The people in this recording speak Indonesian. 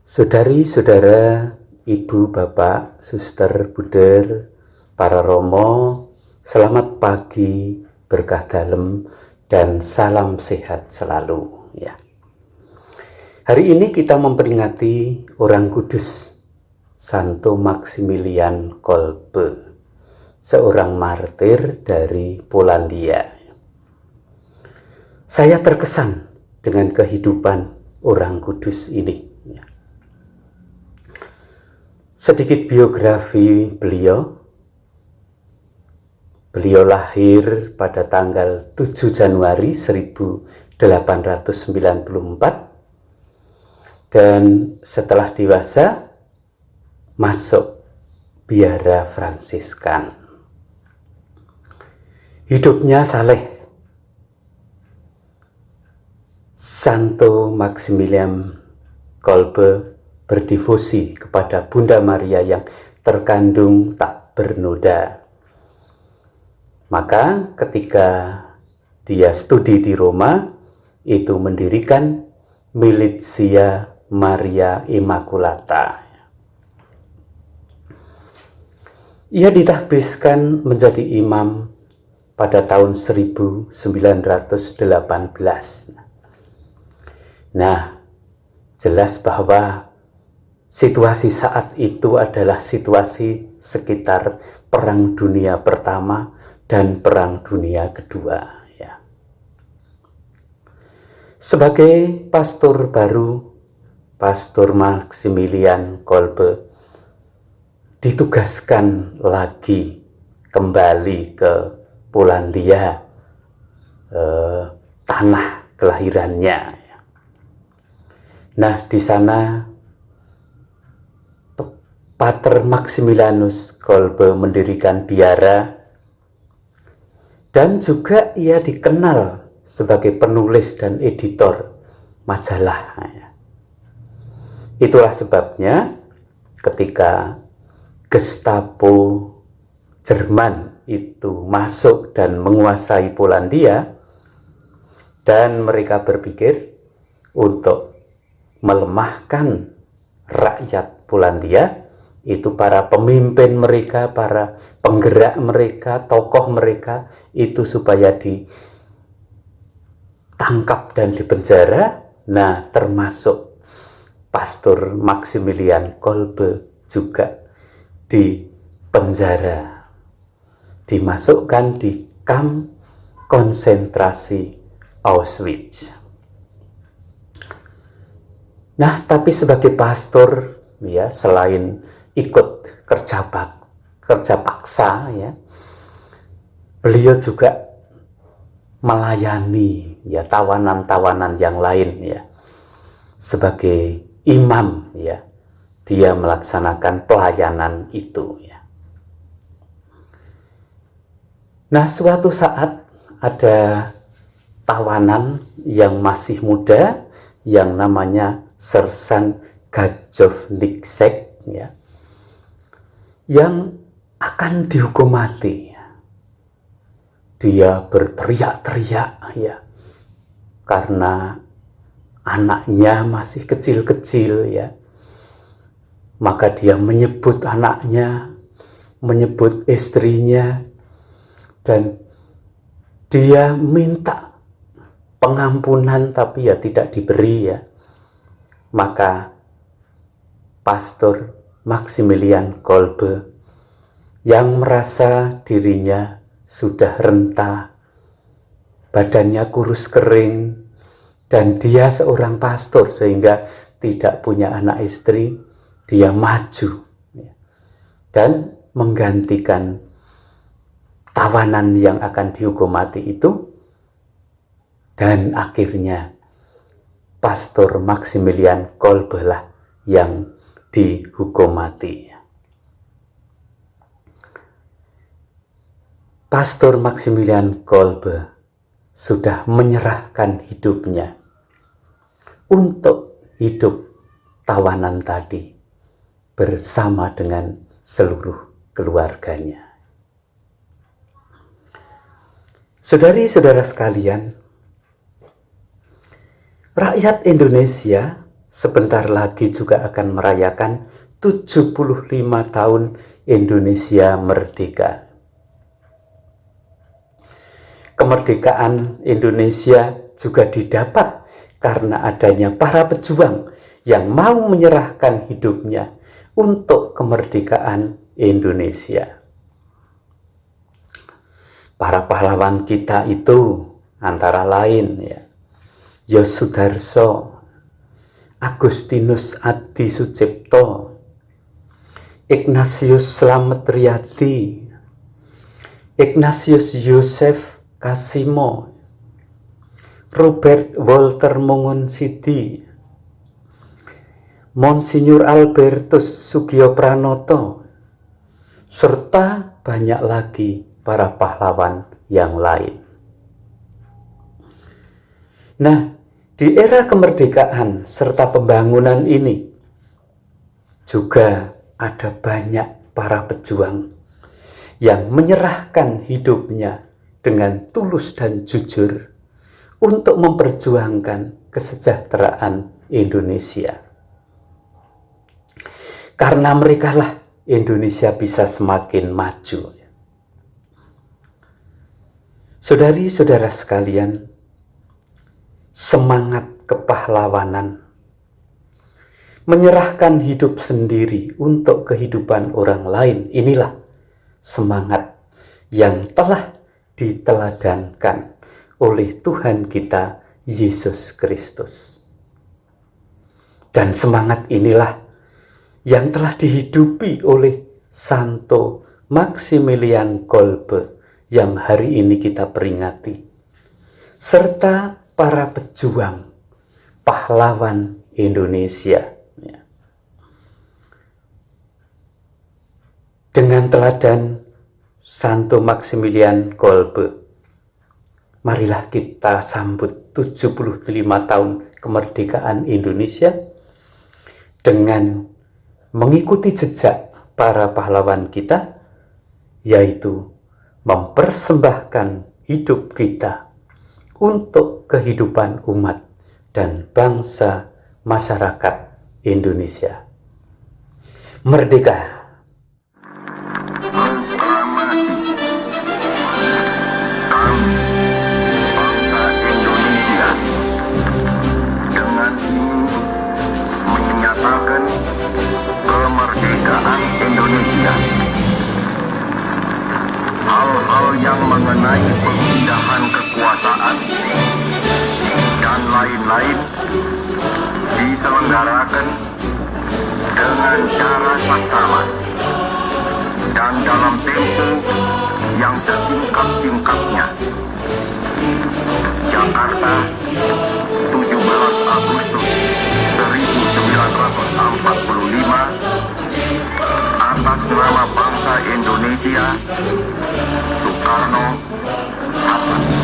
Saudari-saudara, ibu, bapak, suster, buder, para romo, selamat pagi, berkah dalem, dan salam sehat selalu. Ya. Hari ini kita memperingati orang kudus, Santo Maximilian Kolbe, seorang martir dari Polandia. Saya terkesan dengan kehidupan orang kudus ini. Sedikit biografi beliau. Beliau lahir pada tanggal 7 Januari 1894 dan setelah dewasa masuk biara Fransiskan. Hidupnya saleh. Santo Maximilian Kolbe berdevosi kepada Bunda Maria yang terkandung tak bernoda. Maka ketika dia studi di Roma, itu mendirikan Militia Maria Immaculata. Ia ditahbiskan menjadi imam pada tahun 1918. Nah, jelas bahwa situasi saat itu adalah situasi sekitar Perang Dunia Pertama dan Perang Dunia Kedua. Ya. Sebagai pastor baru, Pastor Maximilian Kolbe ditugaskan lagi kembali ke Polandia, tanah kelahirannya. Nah, di sana Pater Maximilianus Kolbe mendirikan biara dan juga ia dikenal sebagai penulis dan editor majalah. Itulah sebabnya ketika Gestapo Jerman itu masuk dan menguasai Polandia dan mereka berpikir untuk melemahkan rakyat Polandia, itu para pemimpin mereka, para penggerak mereka, tokoh mereka, itu supaya ditangkap dan dipenjara. Nah, termasuk Pastor Maximilian Kolbe juga dipenjara, dimasukkan di kamp konsentrasi Auschwitz. Nah, tapi sebagai pastor, ya, selain ikut kerja paksa, ya, beliau juga melayani, ya, tawanan-tawanan yang lain, ya, sebagai imam, ya, dia melaksanakan pelayanan itu, ya. Nah, suatu saat ada tawanan yang masih muda yang namanya Sersan Gajowniczek, ya, yang akan dihukum mati. Dia berteriak-teriak, ya, karena anaknya masih kecil-kecil, ya. Maka dia menyebut anaknya, menyebut istrinya, dan dia minta pengampunan tapi ya tidak diberi, ya. Maka Pastor Maximilian Kolbe yang merasa dirinya sudah renta, badannya kurus kering, dan dia seorang pastor sehingga tidak punya anak istri, dia maju dan menggantikan tawanan yang akan dihukum mati itu, dan akhirnya Pastor Maximilian Kolbe lah yang dihukum mati. Pastor Maximilian Kolbe sudah menyerahkan hidupnya untuk hidup tawanan tadi bersama dengan seluruh keluarganya. Saudari-saudara sekalian, rakyat Indonesia sebentar lagi juga akan merayakan 75 tahun Indonesia merdeka. Kemerdekaan Indonesia juga didapat karena adanya para pejuang yang mau menyerahkan hidupnya untuk kemerdekaan Indonesia. Para pahlawan kita itu antara lain Yosudarso, Agustinus Adi Sucipto, Ignatius Slamet Riyadi, Ignatius Yosef Kasimo, Robert Walter Mongunsidi, Monsinyur Albertus Sugiopranoto, serta banyak lagi para pahlawan yang lain. Nah, di era kemerdekaan serta pembangunan ini juga ada banyak para pejuang yang menyerahkan hidupnya dengan tulus dan jujur untuk memperjuangkan kesejahteraan Indonesia. Karena merekalah Indonesia bisa semakin maju. Saudari-saudara sekalian, semangat kepahlawanan, menyerahkan hidup sendiri untuk kehidupan orang lain, inilah semangat yang telah diteladankan oleh Tuhan kita Yesus Kristus. Dan semangat inilah yang telah dihidupi oleh Santo Maximilian Kolbe yang hari ini kita peringati, serta para pejuang pahlawan Indonesia. Dengan teladan Santo Maximilian Kolbe, marilah kita sambut 75 tahun kemerdekaan Indonesia dengan mengikuti jejak para pahlawan kita, yaitu mempersembahkan hidup kita untuk kehidupan umat dan bangsa masyarakat Indonesia. Merdeka! Hal-hal yang mengenai pemindahan kekuasaan dan lain-lain diselenggarakan dengan cara saksama dan dalam tempo yang setingkat-tingkatnya. Jakarta, 17 Agustus 1945, atas nama bangsa Indonesia, Soekarno, Hatta.